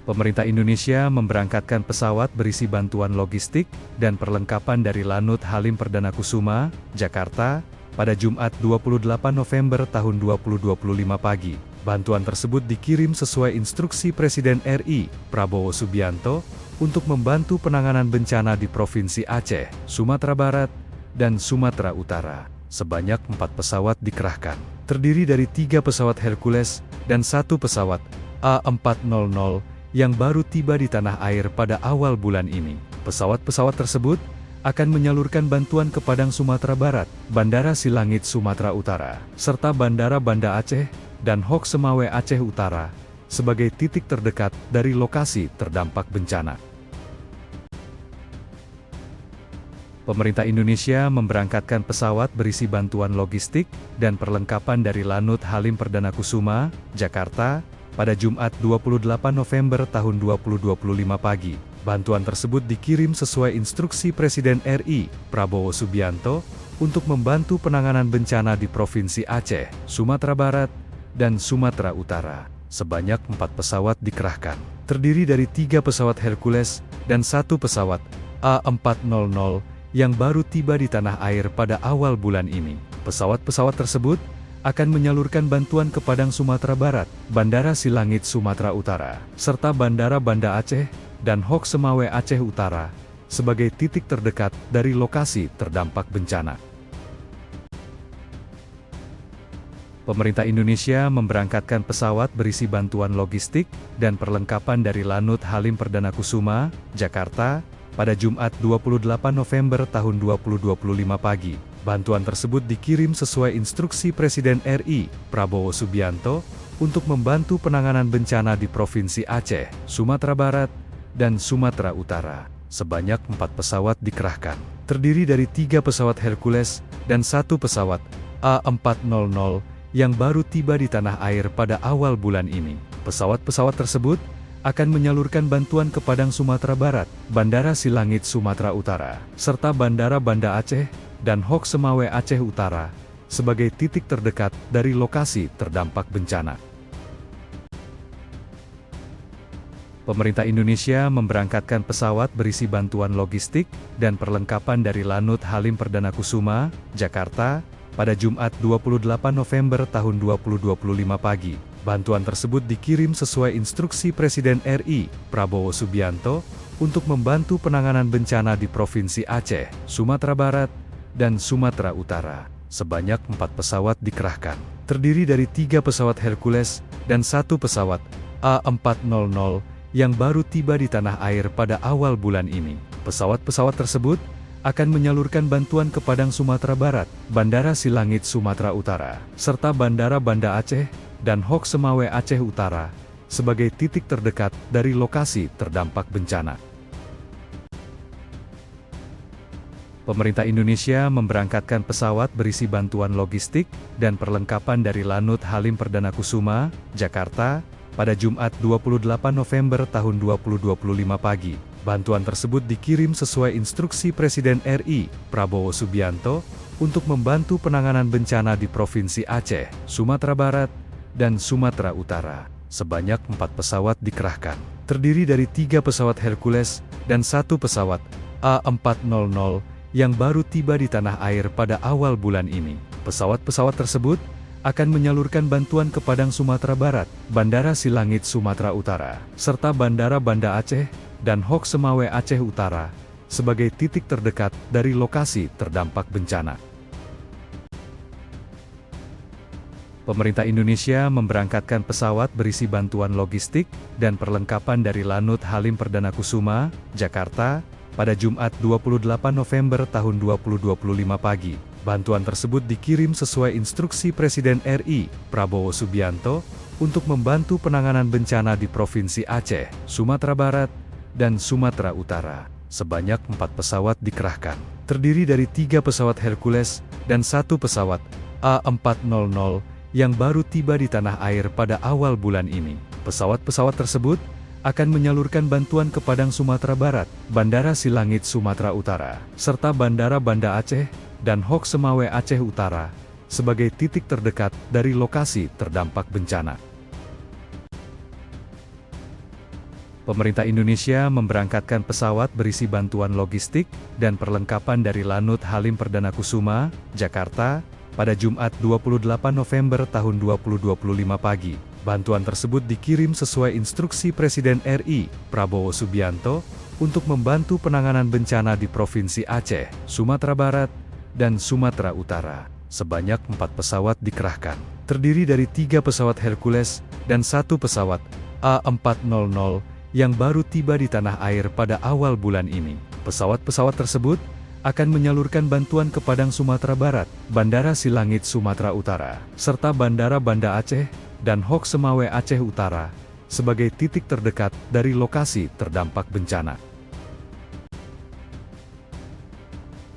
Pemerintah Indonesia memberangkatkan pesawat berisi bantuan logistik dan perlengkapan dari Lanut Halim Perdana Kusuma, Jakarta, pada Jumat 28 November tahun 2025 pagi. Bantuan tersebut dikirim sesuai instruksi Presiden RI, Prabowo Subianto, untuk membantu penanganan bencana di Provinsi Aceh, Sumatera Barat, dan Sumatera Utara. Sebanyak 4 pesawat dikerahkan, terdiri dari 3 pesawat Hercules dan 1 pesawat A400 yang baru tiba di tanah air pada awal bulan ini. Pesawat-pesawat tersebut akan menyalurkan bantuan ke Padang Sumatera Barat, Bandara Silangit Sumatera Utara, serta Bandara Banda Aceh dan Hok Semawe Aceh Utara, sebagai titik terdekat dari lokasi terdampak bencana. Pemerintah Indonesia memberangkatkan pesawat berisi bantuan logistik dan perlengkapan dari Lanut Halim Perdana Kusuma, Jakarta, pada Jumat 28 November tahun 2025 pagi. Bantuan tersebut dikirim sesuai instruksi Presiden RI, Prabowo Subianto, untuk membantu penanganan bencana di Provinsi Aceh, Sumatera Barat, dan Sumatera Utara. Sebanyak 4 pesawat dikerahkan, terdiri dari 3 pesawat Hercules dan 1 pesawat A400 yang baru tiba di tanah air pada awal bulan ini. Pesawat-pesawat tersebut akan menyalurkan bantuan ke Padang Sumatera Barat, Bandara Silangit Sumatera Utara, serta Bandara Banda Aceh dan Hok Semawe Aceh Utara, sebagai titik terdekat dari lokasi terdampak bencana. Pemerintah Indonesia memberangkatkan pesawat berisi bantuan logistik dan perlengkapan dari Lanut Halim Perdana Kusuma, Jakarta, pada Jumat 28 November tahun 2025 pagi. Bantuan tersebut dikirim sesuai instruksi Presiden RI, Prabowo Subianto, untuk membantu penanganan bencana di Provinsi Aceh, Sumatera Barat, dan Sumatera Utara. Sebanyak 4 pesawat dikerahkan, terdiri dari 3 pesawat Hercules dan 1 pesawat A400 yang baru tiba di tanah air pada awal bulan ini. Pesawat-pesawat tersebut akan menyalurkan bantuan ke Padang Sumatera Barat, Bandara Silangit Sumatera Utara, serta Bandara Banda Aceh dan Hok Semawe Aceh Utara, sebagai titik terdekat dari lokasi terdampak bencana. Pemerintah Indonesia memberangkatkan pesawat berisi bantuan logistik dan perlengkapan dari Lanut Halim Perdana Kusuma, Jakarta, pada Jumat 28 November tahun 2025 pagi. Bantuan tersebut dikirim sesuai instruksi Presiden RI, Prabowo Subianto, untuk membantu penanganan bencana di Provinsi Aceh, Sumatera Barat, dan Sumatera Utara. Sebanyak 4 pesawat dikerahkan, terdiri dari 3 pesawat Hercules dan 1 pesawat A400 yang baru tiba di tanah air pada awal bulan ini. Pesawat-pesawat tersebut akan menyalurkan bantuan ke Padang Sumatera Barat, Bandara Silangit Sumatera Utara, serta Bandara Banda Aceh dan Hok Semawe Aceh Utara, sebagai titik terdekat dari lokasi terdampak bencana. Pemerintah Indonesia memberangkatkan pesawat berisi bantuan logistik dan perlengkapan dari Lanut Halim Perdana Kusuma, Jakarta, pada Jumat 28 November tahun 2025 pagi. Bantuan tersebut dikirim sesuai instruksi Presiden RI, Prabowo Subianto, untuk membantu penanganan bencana di Provinsi Aceh, Sumatera Barat, dan Sumatera Utara. Sebanyak 4 pesawat dikerahkan, terdiri dari 3 pesawat Hercules dan 1 pesawat A400 yang baru tiba di tanah air pada awal bulan ini. Pesawat-pesawat tersebut akan menyalurkan bantuan ke Padang Sumatera Barat, Bandara Silangit Sumatera Utara, serta Bandara Banda Aceh dan Hok Semawe Aceh Utara, sebagai titik terdekat dari lokasi terdampak bencana. Pemerintah Indonesia memberangkatkan pesawat berisi bantuan logistik dan perlengkapan dari Lanut Halim Perdana Kusuma, Jakarta, pada Jumat 28 November tahun 2025 pagi. Bantuan tersebut dikirim sesuai instruksi Presiden RI, Prabowo Subianto, untuk membantu penanganan bencana di Provinsi Aceh, Sumatera Barat, dan Sumatera Utara. Sebanyak 4 pesawat dikerahkan, terdiri dari 3 pesawat Hercules dan 1 pesawat A400 yang baru tiba di tanah air pada awal bulan ini. Pesawat-pesawat tersebut akan menyalurkan bantuan ke Padang Sumatera Barat, Bandara Silangit Sumatera Utara, serta Bandara Banda Aceh dan Hok Semawe Aceh Utara, sebagai titik terdekat dari lokasi terdampak bencana. Pemerintah Indonesia memberangkatkan pesawat berisi bantuan logistik dan perlengkapan dari Lanut Halim Perdana Kusuma, Jakarta, pada Jumat 28 November tahun 2025 pagi. Bantuan tersebut dikirim sesuai instruksi Presiden RI, Prabowo Subianto, untuk membantu penanganan bencana di Provinsi Aceh, Sumatera Barat, dan Sumatera Utara. Sebanyak 4 pesawat dikerahkan, terdiri dari 3 pesawat Hercules dan 1 pesawat A400 yang baru tiba di tanah air pada awal bulan ini. Pesawat-pesawat tersebut akan menyalurkan bantuan ke Padang Sumatera Barat, Bandara Silangit Sumatera Utara, serta Bandara Banda Aceh dan Hok Semawe Aceh Utara, sebagai titik terdekat dari lokasi terdampak bencana.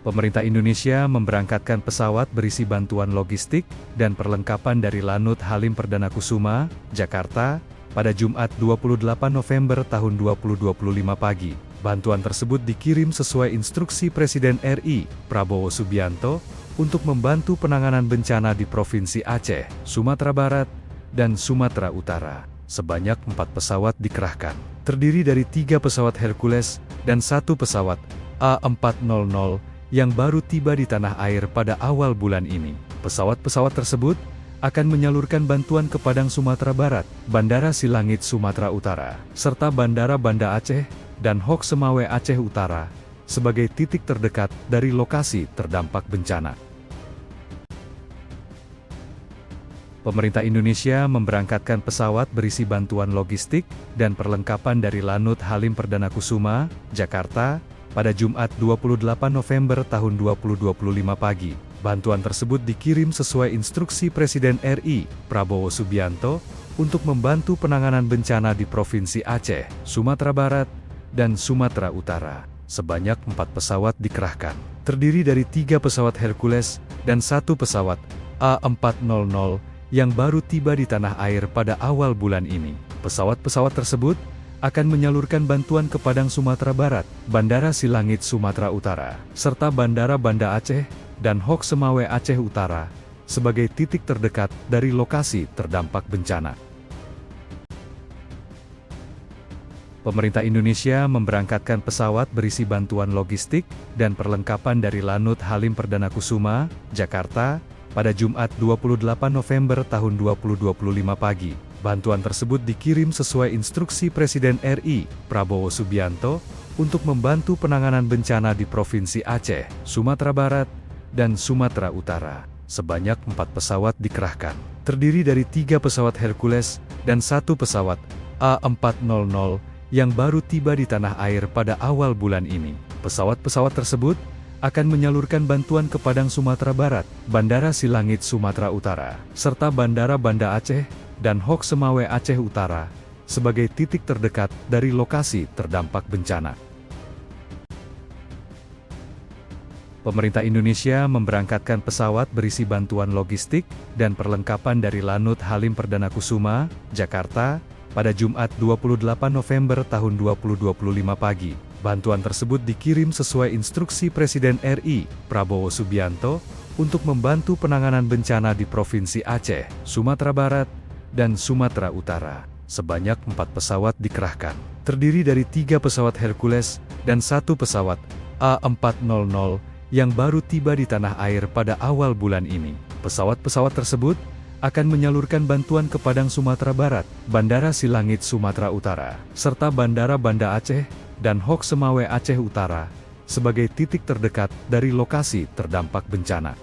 Pemerintah Indonesia memberangkatkan pesawat berisi bantuan logistik dan perlengkapan dari Lanut Halim Perdana Kusuma, Jakarta, pada Jumat 28 November tahun 2025 pagi. Bantuan tersebut dikirim sesuai instruksi Presiden RI, Prabowo Subianto, untuk membantu penanganan bencana di Provinsi Aceh, Sumatera Barat, dan Sumatera Utara. Sebanyak 4 pesawat dikerahkan, terdiri dari 3 pesawat Hercules dan 1 pesawat A400 yang baru tiba di tanah air pada awal bulan ini. Pesawat-pesawat tersebut akan menyalurkan bantuan ke Padang Sumatera Barat, Bandara Silangit Sumatera Utara, serta Bandara Banda Aceh dan Hok Semawe Aceh Utara, sebagai titik terdekat dari lokasi terdampak bencana. Pemerintah Indonesia memberangkatkan pesawat berisi bantuan logistik dan perlengkapan dari Lanut Halim Perdana Kusuma, Jakarta, pada Jumat 28 November tahun 2025 pagi. Bantuan tersebut dikirim sesuai instruksi Presiden RI, Prabowo Subianto, untuk membantu penanganan bencana di Provinsi Aceh, Sumatera Barat, dan Sumatera Utara. Sebanyak 4 pesawat dikerahkan, terdiri dari 3 pesawat Hercules dan 1 pesawat A400 yang baru tiba di tanah air pada awal bulan ini. Pesawat-pesawat tersebut akan menyalurkan bantuan ke Padang Sumatera Barat, Bandara Silangit Sumatera Utara, serta Bandara Banda Aceh dan Hok Semawe Aceh Utara, sebagai titik terdekat dari lokasi terdampak bencana. Pemerintah Indonesia memberangkatkan pesawat berisi bantuan logistik dan perlengkapan dari Lanut Halim Perdana Kusuma, Jakarta, pada Jumat 28 November tahun 2025 pagi. Bantuan tersebut dikirim sesuai instruksi Presiden RI, Prabowo Subianto, untuk membantu penanganan bencana di Provinsi Aceh, Sumatera Barat, dan Sumatera Utara. Sebanyak 4 pesawat dikerahkan, terdiri dari 3 pesawat Hercules dan 1 pesawat A400 yang baru tiba di tanah air pada awal bulan ini. Pesawat-pesawat tersebut akan menyalurkan bantuan ke Padang Sumatera Barat, Bandara Silangit Sumatera Utara, serta Bandara Banda Aceh dan Hok Semawe Aceh Utara, sebagai titik terdekat dari lokasi terdampak bencana. Pemerintah Indonesia memberangkatkan pesawat berisi bantuan logistik dan perlengkapan dari Lanut Halim Perdana Kusuma, Jakarta, pada Jumat 28 November tahun 2025 pagi. Bantuan tersebut dikirim sesuai instruksi Presiden RI, Prabowo Subianto, untuk membantu penanganan bencana di Provinsi Aceh, Sumatera Barat, dan Sumatera Utara. Sebanyak 4 pesawat dikerahkan, terdiri dari 3 pesawat Hercules dan 1 pesawat A400 yang baru tiba di tanah air pada awal bulan ini. Pesawat-pesawat tersebut akan menyalurkan bantuan ke Padang Sumatera Barat, Bandara Silangit Sumatera Utara, serta Bandara Banda Aceh dan Hok Semawe Aceh Utara, sebagai titik terdekat dari lokasi terdampak bencana.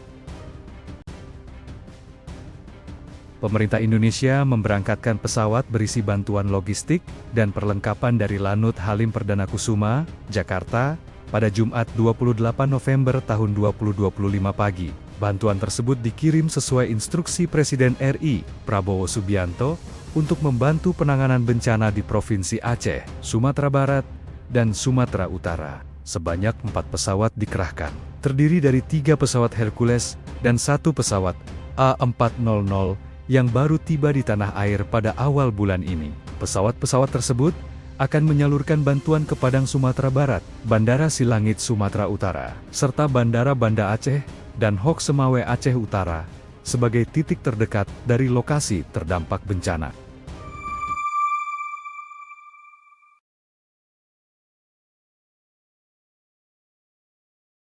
Pemerintah Indonesia memberangkatkan pesawat berisi bantuan logistik dan perlengkapan dari Lanut Halim Perdana Kusuma, Jakarta, pada Jumat 28 November tahun 2025 pagi. Bantuan tersebut dikirim sesuai instruksi Presiden RI, Prabowo Subianto, untuk membantu penanganan bencana di Provinsi Aceh, Sumatera Barat, dan Sumatera Utara. Sebanyak 4 pesawat dikerahkan, terdiri dari 3 pesawat Hercules dan 1 pesawat A400 yang baru tiba di tanah air pada awal bulan ini. Pesawat-pesawat tersebut akan menyalurkan bantuan ke Padang Sumatera Barat, Bandara Silangit Sumatera Utara, serta Bandara Banda Aceh dan Hok Semawe Aceh Utara, sebagai titik terdekat dari lokasi terdampak bencana.